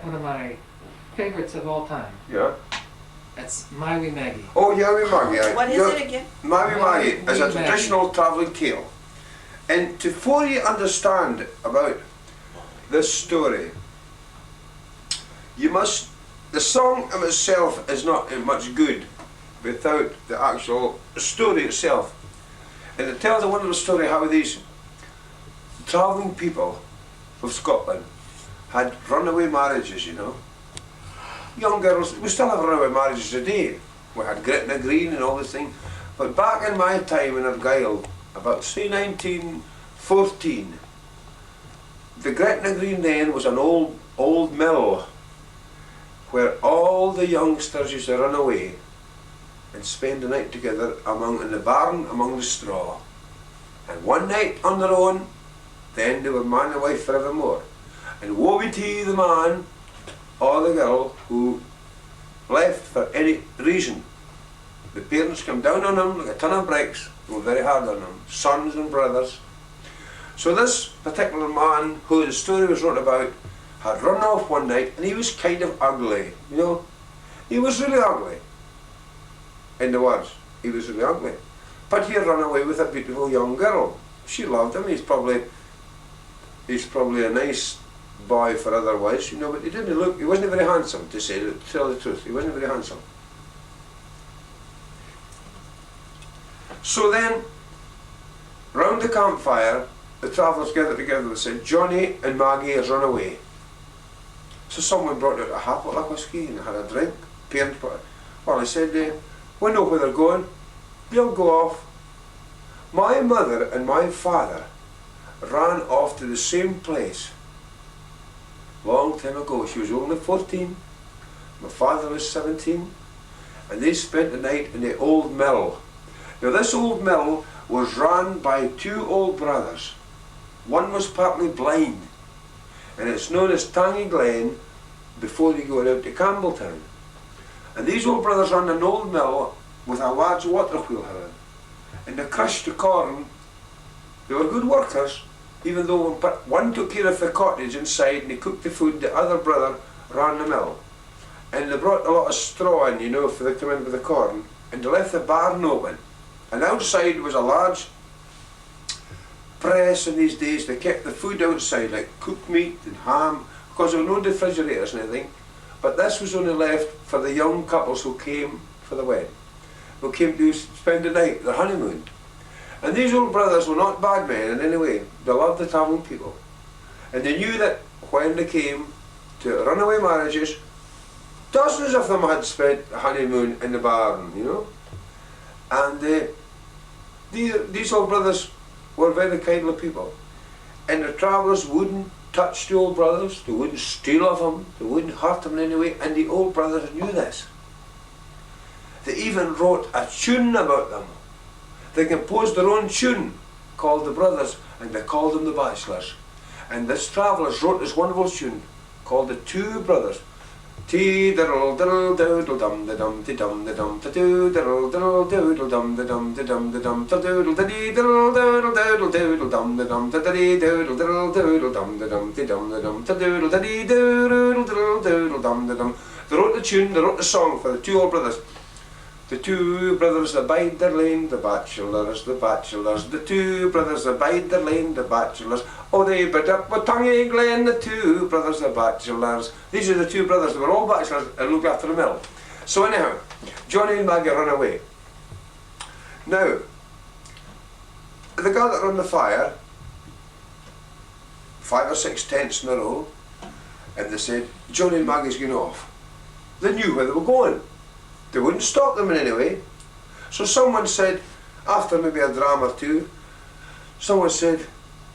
one of my favorites of all time. Yeah. That's My Wee Maggie. Oh, yeah, Wee Maggie. What is it again? My Wee Maggie is a Wee Maggie. traditional travelling tale. And to fully understand about this story, you must, the song of itself is not much good without the actual story itself. And it tells a wonderful story how these travelling people of Scotland had runaway marriages, you know. Young girls, we still have runaway marriages today. We had Gretna Green and all this thing. But back in my time in Argyll, about say 1914, the Gretna Green then was an old mill where all the youngsters used to run away and spend the night together in the barn among the straw. And one night on their own, then they were man and wife forevermore. And woe betide the man or the girl who left for any reason. The parents came down on them like a ton of bricks, they were very hard on them, sons and brothers. So this particular man who the story was written about had run off one night, and he was kind of ugly, you know. He was really ugly. In the words, he was really ugly. But he had run away with a beautiful young girl. She loved him. He's probably a nice boy for otherwise, you know, but he wasn't very handsome, to tell the truth. He wasn't very handsome. So then, round the campfire, the travellers gathered together and said, Johnny and Maggie has run away. So someone brought out a half of whiskey and had a drink. Parents brought it. Well, I said, we know where they're going. They'll go off. My mother and my father ran off to the same place long time ago. She was only 14. My father was 17. And they spent the night in the old mill. Now this old mill was run by two old brothers. One was partly blind, and it's known as Tangy Glen before you go out to Campbelltown. And these old brothers run an old mill with a large water wheel here. And they crushed the corn. They were good workers, even though one took care of the cottage inside and they cooked the food, the other brother ran the mill. And they brought a lot of straw in, you know, for they come in with the corn. And they left the barn open. And outside was a large press in these days. They kept the food outside, like cooked meat and ham, because there were no refrigerators and anything. But this was only left for the young couples who came for the wedding, who came to spend the night, their honeymoon. And these old brothers were not bad men in any way. They loved the travelling people. And they knew that when they came to runaway marriages, dozens of them had spent a honeymoon in the barn, you know. And these old brothers were very kindly people. And the travellers wouldn't touch the old brothers, they wouldn't steal off them, they wouldn't hurt them in any way, and the old brothers knew this. They even wrote a tune about them. They composed their own tune called The Brothers, and they called them the Bachelors. And this travellers wrote this wonderful tune called The Two Brothers. Tee-diddle diddle doodle dum da dum de dum da dum da doo diddle diddle doodle dum da dum da dum da doodle da dee diddle doodle doodle doodle dum da dum da dee doodle diddle doodle dum da dum da dum da doodle da dee doodle diddle doodle dum da dum. They wrote the tune, they wrote the song for the two old brothers. The two brothers abide their lane, the bachelors, the bachelors. The two brothers abide their lane, the bachelors. Oh, they bid up with Tangy Glen, the two brothers, the bachelors. These are the two brothers, they were all bachelors and looked after the mill. So anyhow, Johnny and Maggie run away. Now, they gathered on the fire, 5 or 6 tents in a row, and they said, Johnny and Maggie's going off. They knew where they were going. They wouldn't stop them in any way. So someone said, after maybe a dram or two, someone said,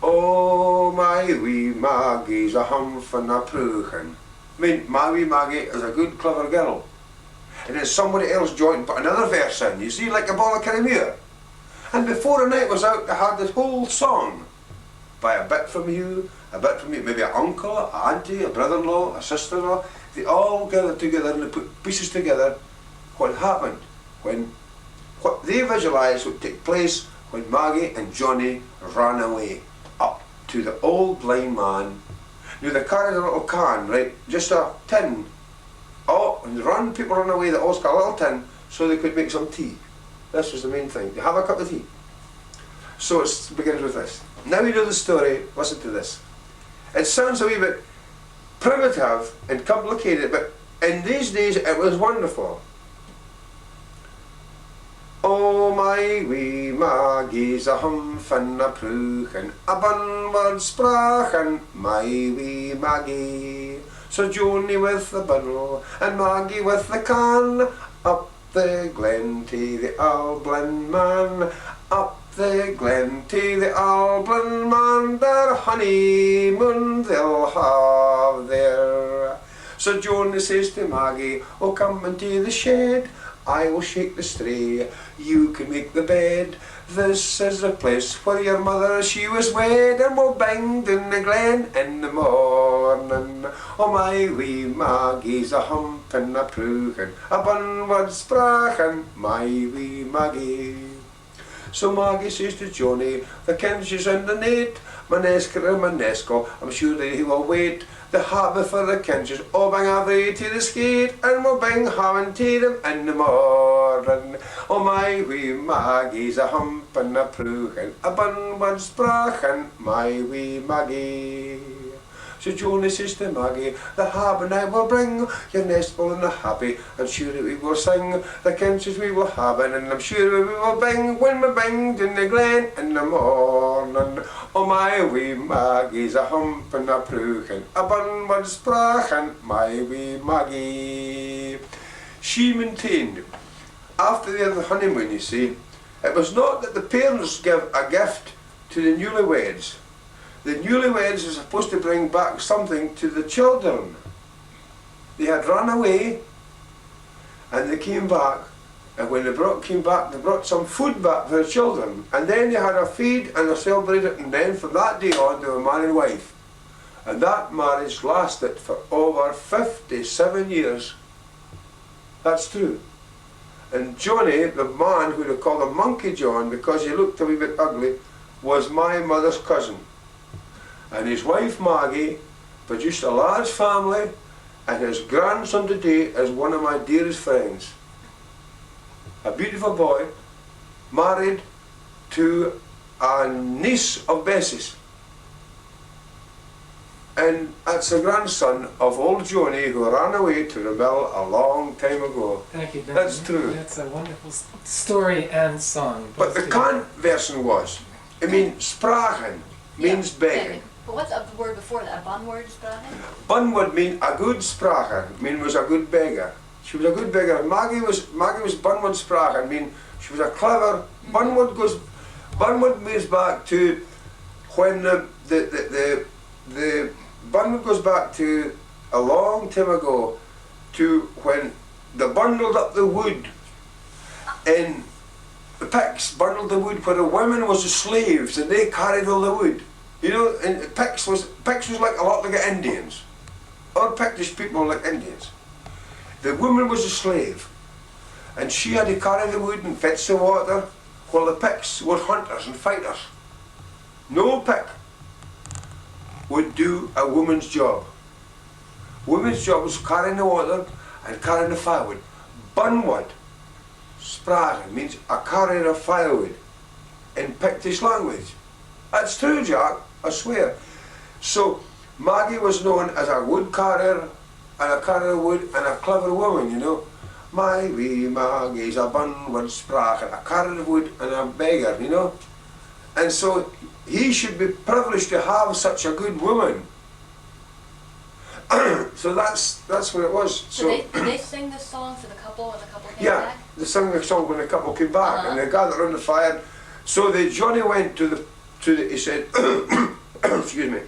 oh, my wee Maggie's a humph and a pruchen. I mean, my wee Maggie is a good, clever girl. And then somebody else joined and put another verse in, you see, like a ball of Kirriemuir. And before the night was out, they had this whole song. By a bit from you, maybe an uncle, an auntie, a brother-in-law, a sister-in-law. They all gathered together and they put pieces together. What happened, what they visualised would take place when Maggie and Johnny ran away up to the old blind man. They carried a little can, right, just a tin. Oh, and people run away that always got a little tin so they could make some tea. This was the main thing. They have a cup of tea. So it begins with this. Now you know the story, listen to this. It sounds a wee bit primitive and complicated, but in these days it was wonderful. Oh, my wee Maggie's a humph and a pruch and a bunward sprachen, my wee Maggie. So Joanie with the bottle and Maggie with the can, up the glen to the Alblin man, up the glen to the Alblin man, their honeymoon they'll have there. So Joanie says to Maggie, oh, come into the shed, I will shake the stray, you can make the bed. This is the place where your mother she was wed, and we'll bang down the glen in the morning. Oh, my wee Maggie's a hump and a pruch and a bunward sprachen, my wee Maggie. So Maggie says to Joanie, the kinches in the net, Manesca and Manesco, I'm sure that he will wait. The harbour for the kinches, oh, bang away to the skate, and we'll bang having to them in the morning. Oh, my wee Maggie's a hump and a pruch and a bunward sprachen, my wee Maggie. So Joanie says to Maggie, the harbour night will bring your nest full and happy, and sure that we will sing the kinches we will have, and I'm sure we will bang when we banged in the glen in the morning. Oh, my wee Maggie's a hump and a pruch and a bunward sprachen, my wee Maggie. She maintained, after they had the honeymoon, you see, it was not that the parents gave a gift to the newlyweds. The newlyweds are supposed to bring back something to the children. They had run away and they came back, and when they came back they brought some food back for the children, and then they had a feed and a celebrated, and then from that day on they were man and wife. And that marriage lasted for over 57 years. That's true. And Johnny, the man who they called him Monkey John because he looked a wee bit ugly, was my mother's cousin. And his wife Maggie produced a large family, and his grandson today is one of my dearest friends. A beautiful boy, married to a niece of Bessie's. And that's a grandson of old Joanie who ran away to the mill a long time ago. Thank you, Duncan. That's true. That's a wonderful story and song. But the Cant version was, sprachen means begging. But what's the word before that? A bunward sprachen? Bun would mean a good sprachen, mean was a good beggar. She was a good beggar. Maggie was bunward sprachen, mean she was a clever. Bunward moves back to when the Bunward goes back to a long time ago, to when they bundled up the wood in the picks, bundled the wood where the women was the slaves and they carried all the wood. You know, and Picts was like a lot like Indians. Or Pictish people like Indians. The woman was a slave, and she had to carry the wood and fetch the water, while the Picts were hunters and fighters. No Pict would do a woman's job. Woman's job was carrying the water and carrying the firewood. Bunward, sprachen, means a carrier of firewood in Pictish language. That's true, Jack, I swear. So Maggie was known as a wood carrier and a carrier of wood and a clever woman, you know. My wee Maggie's a bunward sprachen, a carrier of wood and a beggar, you know. And so he should be privileged to have such a good woman. So that's what it was. So did they sing this song for the couple when the couple came yeah, back? they sang the song when the couple came back, and they gathered around the fire. So Johnny went to the he said, excuse me.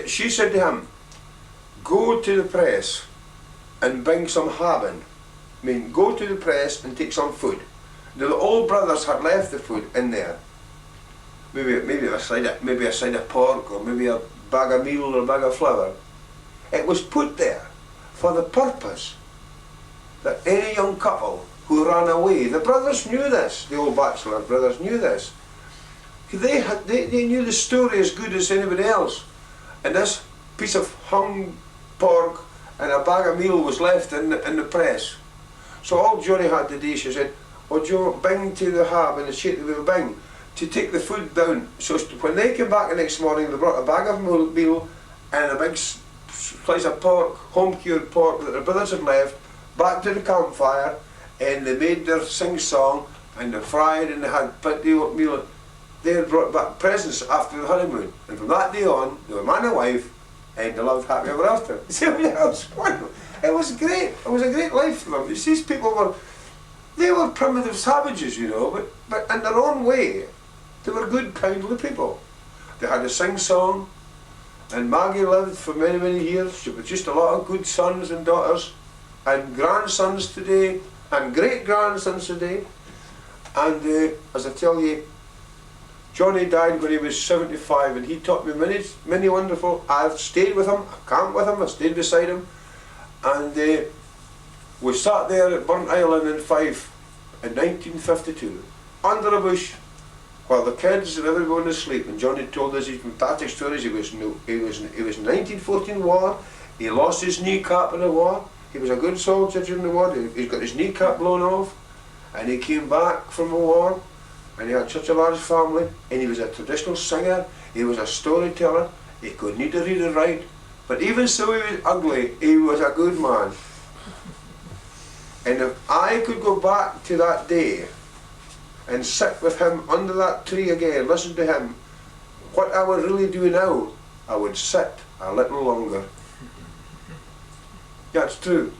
She said to him, go to the press and bring some haben. I mean, go to the press and take some food. The old brothers had left the food in there. Maybe a side of pork, or maybe a bag of meal or a bag of flour. It was put there for the purpose that any young couple who ran away, the brothers knew this, the old Bachelor brothers knew this. They knew the story as good as anybody else. and this piece of hung pork and a bag of meal was left in the press. So all Johnny had to do, she said, "Oh Joe, bing to the hab and the shake the wheel bing to take the food down." So when they came back the next morning, they brought a bag of meal and a big slice of pork, home cured pork that their brothers had left, back to the campfire, and they made their sing-song and they fried and they had plenty of meal. They had brought back presents after the honeymoon, and from that day on, they were man and wife, and they lived happy ever after. It was great. It was a great life for them. You see, these people were primitive savages, you know, but in their own way, they were good, kindly people. They had a sing-song, and Maggie lived for many, many years. She was just a lot of good sons and daughters, and grandsons today, and great-grandsons today. And as I tell you, Johnny died when he was 75, and he taught me many wonderful. I've stayed with him, I camped with him, I stayed beside him, and we sat there at Burnt Island in Fife in 1952, under a bush, while the kids and everyone was asleep. And Johnny told us these fantastic stories. He was in 1914 war. He lost his kneecap in the war. He was a good soldier during the war. He got his kneecap blown off, and he came back from the war. And he had such a large family, and he was a traditional singer, he was a storyteller, he could neither read or write, but even so he was ugly, he was a good man. And if I could go back to that day and sit with him under that tree again, listen to him, what I would really do now, I would sit a little longer. Yeah, it's true.